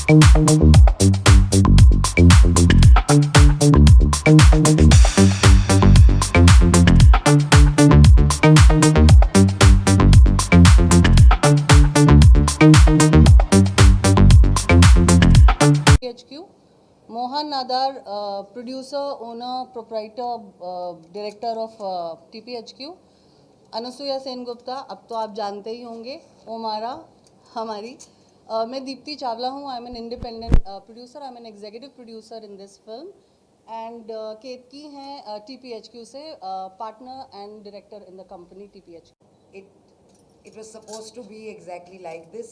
HQ. Mohan Nadar, producer, owner, proprietor, director of TPHQ. Anusuya Sen Gupta, अब तो आप जानते ही होंगे, ओमारा हमारी. मैं दीप्ति चावला हूँ. I am an independent producer. I am an executive producer in this film. And Ketki हैं TPHQ से partner and director in the company TPHQ. It was supposed to be exactly like this.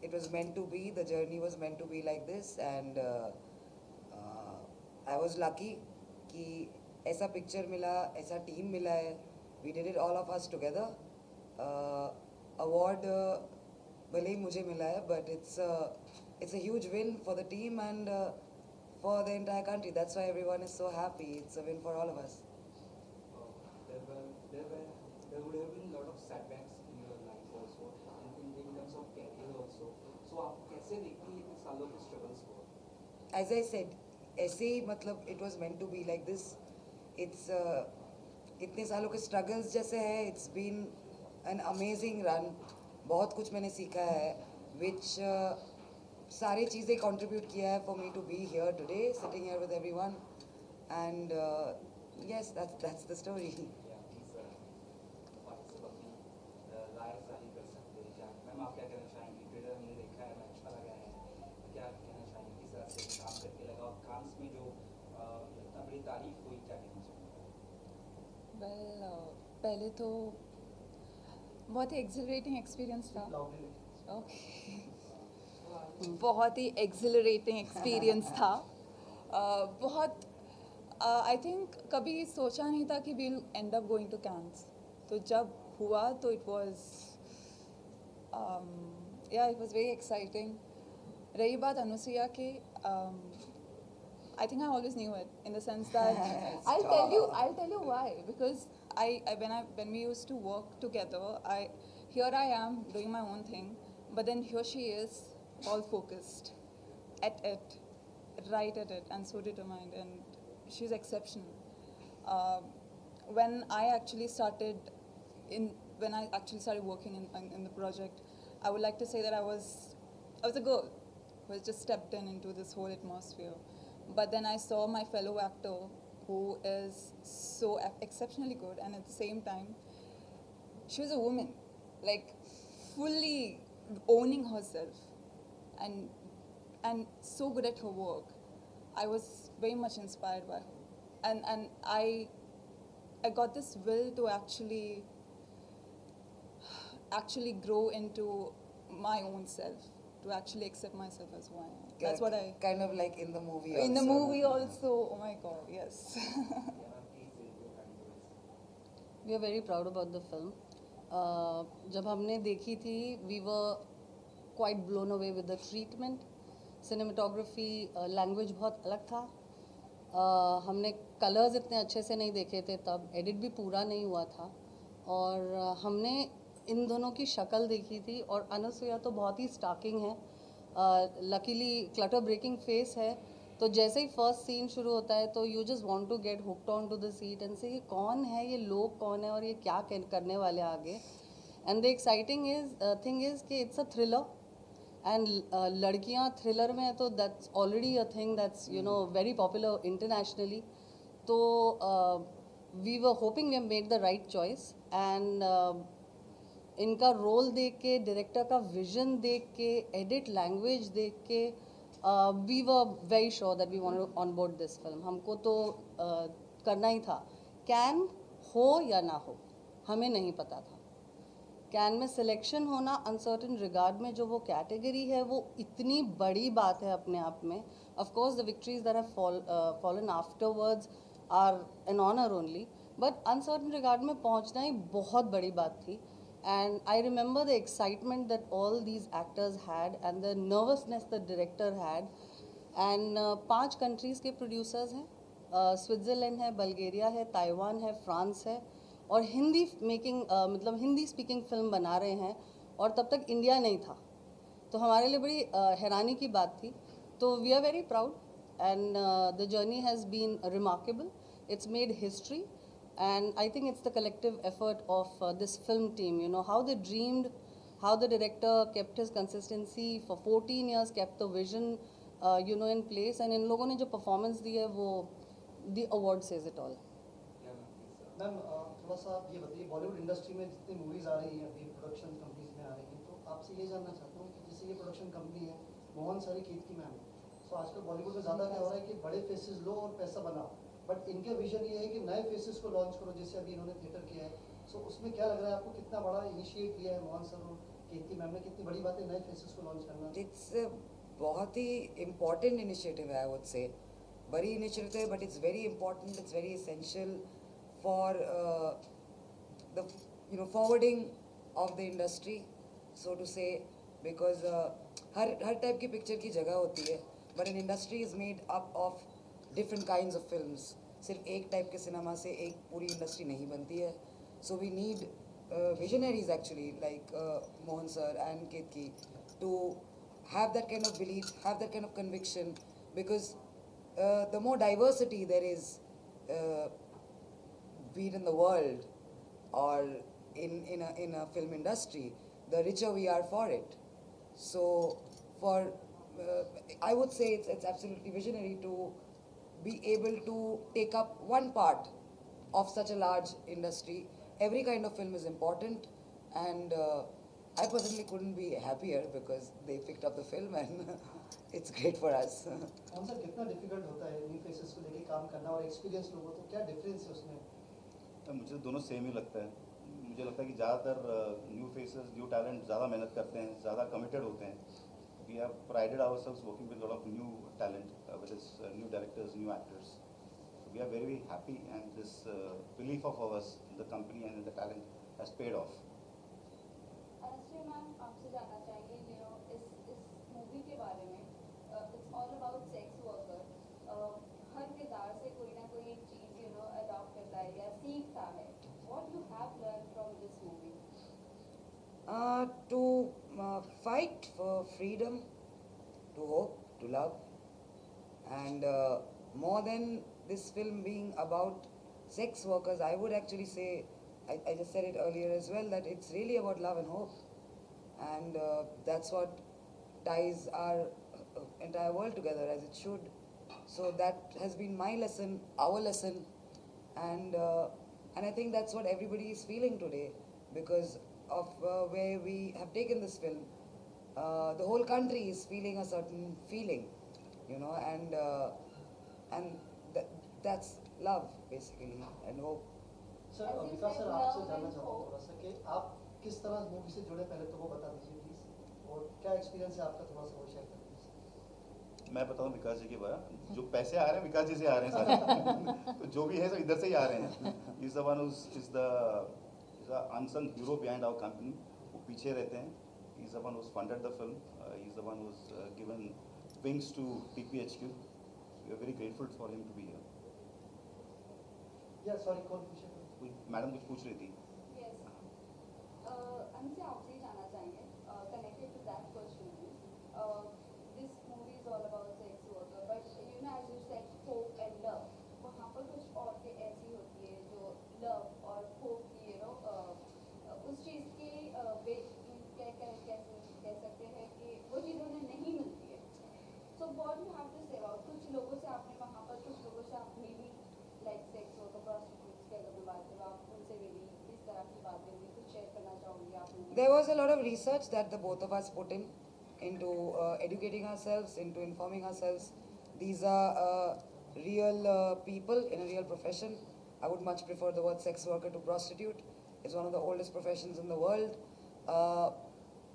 It was meant to be, the journey was meant to be like this, and I was lucky कि ऐसा picture मिला, ऐसा team मिला है. We did it all of us together. Award भले ही मुझे मिला है, but it's a huge win for the team and for the entire country. That's why everyone is so happy. It's a win for all of us. There would have been a lot of setbacks in your life also, and in terms of career also. So आप कैसे देखती हैं इतने सालों के struggles को? As I said, ऐसे ही मतलब it was meant to be like this. It's इतने सालों के struggles जैसे है. It's been an amazing run. बहुत कुछ मैंने सीखा है, which सारी चीज़ें contribute किया है for me to be here today, sitting here with everyone, and yes, that's the story. आप क्या कहना चाहेंगी? ट्रेलर हमने देखा है, अच्छा लगा है, क्या कहना चाहेंगी? किस तरह से काम करके लगा और कांस में जो इतना बड़ी तारीफ हुई, क्या कहना चाहेंगी? पहले तो बहुत ही एक्सिलरेटिंग एक्सपीरियंस था. बहुत ही एक्सिलरेटिंग एक्सपीरियंस था. बहुत आई थिंक कभी सोचा नहीं था कि we'll end up going to Cannes. तो जब हुआ तो it was it was very exciting. रही बात अनुसुया की, I think I always knew it, in the sense that I'll tell you why, because when we used to work together, here I am doing my own thing, but then here she is, all focused at it, right at it, and so determined, and she's exceptional. When I actually started working in the project, I would like to say that I was a girl who has just stepped into this whole atmosphere. But then I saw my fellow actor who is so exceptionally good, and at the same time, she was a woman, like fully owning herself, and so good at her work. I was very much inspired by her, and I got this will to actually grow into my own self, to actually accept myself as who I am. That's what I... Kind of like in the movie In the also. movie also, oh my God, yes. We are very proud about the film. जब हमने देखी थी, we were quite blown away with the treatment. Cinematography, language बहुत अलग था. हमने colors इतने अच्छे से नहीं देखे थे तब, edit भी पूरा नहीं हुआ था, और हमने इन दोनों की शक्ल देखी थी. और अनुसुया तो बहुत ही स्टार्किंग है, लकीली क्लटर ब्रेकिंग फेस है. तो जैसे ही फर्स्ट सीन शुरू होता है तो you just want to get hooked on to the seat and say ये कौन है, ये लोग कौन है, और ये क्या करने वाले आगे. And the exciting thing is कि इट्स अ थ्रिलर, एंड लड़कियां थ्रिलर में है तो that's already a thing that's very popular internationally. तो we were hoping we have made the right choice, and इनका रोल देख के, डायरेक्टर का विजन देख के, एडिट लैंग्वेज देख के, we were very sure that we want to onboard this film. हमको तो करना ही था. कैन हो या ना हो हमें नहीं पता था. कैन में सिलेक्शन होना अनसर्टन रिगार्ड में जो वो कैटेगरी है वो इतनी बड़ी बात है अपने आप में. Of course the victories that have fallen afterwards are an honour only, but uncertain regard में पहुंचना ही बहुत बड़ी बात थी. And I remember the excitement that all these actors had and the nervousness the director had. And 5 countries के producers हैं, Switzerland है, बल्गेरिया है, ताइवान है, फ्रांस है, और हिंदी मेकिंग मतलब हिंदी स्पीकिंग फिल्म बना रहे हैं, और तब तक इंडिया नहीं था. तो हमारे लिए बड़ी हैरानी की बात थी. तो we are very proud and the journey has been remarkable. It's made history, and I think it's the collective effort of this film team. You know how they dreamed, how the director kept his consistency for 14 years, kept the vision, in place, and इन लोगों ने जो performance दी है वो the award says it all. Yeah, ma'am, please, sir. Ma'am थोड़ा सा आप ये बताइए बॉलीवुड इंडस्ट्री में जितनी मूवीज़ आ रही हैं अभी प्रोडक्शन कंपनीज में आ रही हैं तो आपसे ये जानना चाहता हूँ कि जैसे ये प्रोडक्शन कंपनी है मोहन सरी कीर्ति मैम है सो आजकल बॉलीवुड में ज़्यादा क्या हो रहा है कि बड़े फेसेस लो और पैसा बनाओ बट इनका विजन ये है कि नए फेसेस को लॉन्च करो जैसे अभी इन्होंने थिएटर किया है सो उसमें क्या लग रहा है आपको कितना बड़ा इनिशिएट लिया है मोहन सर और कीर्ति मैम ने कितनी बड़ी बात है नए फेसेस को लॉन्च करना It's a बहुत ही important initiative I would say. बड़ी initiative but it's very important. It's very essential for the forwarding of the industry, so to say, because her type की picture की जगह होती है. But an industry is made up of different kinds of films. सिर्फ एक type के cinema से एक पूरी industry नहीं बनती है. So we need visionaries actually like Mohan sir and Ketki to have that kind of belief, have that kind of conviction, because the more diversity there is, be it in the world or in a film industry, the richer we are for it. So I would say it's absolutely visionary to be able to take up one part of such a large industry. Every kind of film is important, and I personally couldn't be happier because they picked up the film and it's great for us. कौन सा कितना difficult होता है new faces को लेके काम करना और एक्सपीरियंस लोगों तो क्या डिफरेंस है उसमें मुझे दोनों सेम ही लगता है मुझे लगता है कि ज़्यादातर न्यू फेसेस न्यू टैलेंट ज़्यादा मेहनत करते हैं ज़्यादा कमिटेड होते हैं we have prided ourselves working with lot of new talent with new directors new actors we are very happy and this belief of ours in the company and in the talent has paid off Anushree ma'am आपसे जानना चाहेंगे इस movie के बारे में it's all about sex worker हर किरदार से कोई ना कोई एक चीज़ अडॉप्ट करता है या सीखता है what you have learn from this movie To fight for freedom, to hope, to love, and more than this film being about sex workers, I would actually say, I just said it earlier as well, that it's really about love and hope, and that's what ties our entire world together as it should. So that has been my lesson, our lesson, and I think that's what everybody is feeling today because of where we have taken this film. The whole country is feeling a certain feeling, and that's love basically and hope. Sir As you Vikas said, sir आपसे love जानना and चाहता हूँ hope. थोड़ा सा कि आप किस तरह मूवी से जुड़े पहले तो वो बता दीजिए प्लीज और क्या एक्सपीरियंस है आपका थोड़ा सा वो शेयर कर दीजिए मैं बताऊं विकास जी के बारे में जो पैसे आ रहे हैं विकास जी से आ रहे हैं सारे तो जो भी है सब इधर से ही आ रहे हैं is the one is the unsung hero behind our company वो पीछे रहते हैं is the one funded the film is the one given wings to TPHQ we are very grateful for him to be here या sorry कौन पूछे madam कुछ पूछ रही थी यस अनुश्री आपसे ही जानना चाहेंगे connected to that question this movie is all about sex worker but as you said hope and love वहाँ पर कुछ औरतें ऐसी होती है जो लव और होप की उस चीज़ के कैसे कह सकते हैं कि वो चीज़ उन्हें नहीं मिलती है so what you have to say about कुछ लोगों से आपने वहाँ पर कुछ लोगों से आपने भी लाइक सेक्स वर्कर प्रोस्टिट्यूट्स की अगर मैं बात करूँ आप उनसे भी इस तरह की बातें हुई कुछ शेयर करना चाहूँगी आप उनसे? There was a lot of research that the both of us put in into educating ourselves, into informing ourselves. These are real people in a real profession. I would much prefer the word sex worker to prostitute. It's one of the oldest professions in the world.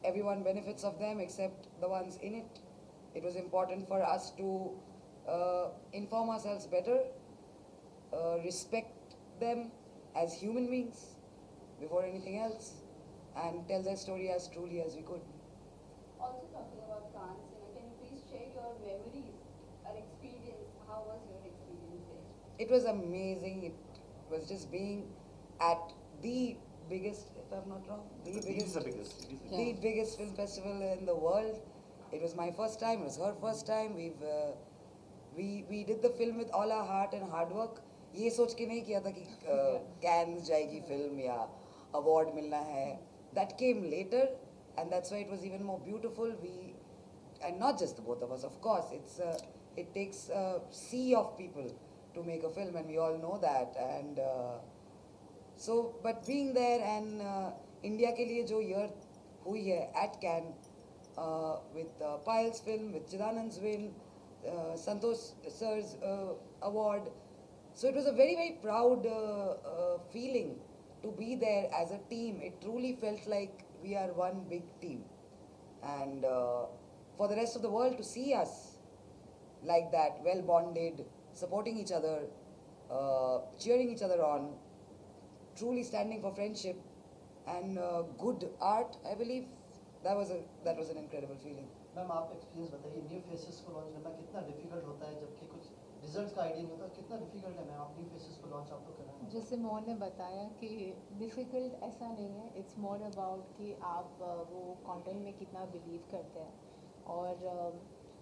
Everyone benefits of them except the ones in it. It was important for us to inform ourselves better, respect them as human beings before anything else, and tell their story as truly as we could. Also talking about Cannes, can you please share your memories or experience? How was your experience there? It was amazing. It was just being at the biggest if I'm not wrong. It is the biggest. It is the The biggest film festival in the world. It was my first time. It was her first time. We did the film with all our heart and hard work. ये सोच के नहीं किया था कि can जाएगी film या award मिलना है. That came later, and that's why it was even more beautiful. And not just the both of us, of course. It takes a sea of people to make a film, and we all know that. And so, but being there and India के लिए जो year हुई है at Cannes with Payal's film, with Chidanand's win, Santosh sir's award. So it was a very, very proud feeling to be there as a team. It truly felt like we are one big team. And for the rest of the world to see us like that, well bonded, supporting each other, cheering each other on, truly standing for friendship and good art, I believe that was an incredible feeling. Ma'am आप experience बताइए, new faces को launch करना कितना difficult होता है, जबकि कुछ results का आइडिया नहीं होता, कितना डिफिकल्ट है मैम आप न्यू फेसेस को लॉन्च आप लोग कर रहे हैं? जैसे मोहन ने बताया कि डिफ़िकल्ट ऐसा नहीं है, इट्स मोर अबाउट कि आप वो कंटेंट में कितना बिलीव करते हैं. और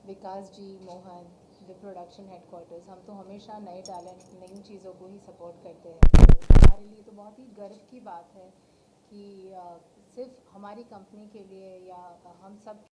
विकास जी, मोहन, द प्रोडक्शन हेडक्वार्टर्स, हम तो हमेशा नए टैलेंट, नई चीज़ों को ही सपोर्ट करते हैं. तो हमारे लिए तो बहुत ही गर्व की बात है कि सिर्फ हमारी कंपनी के लिए या हम सब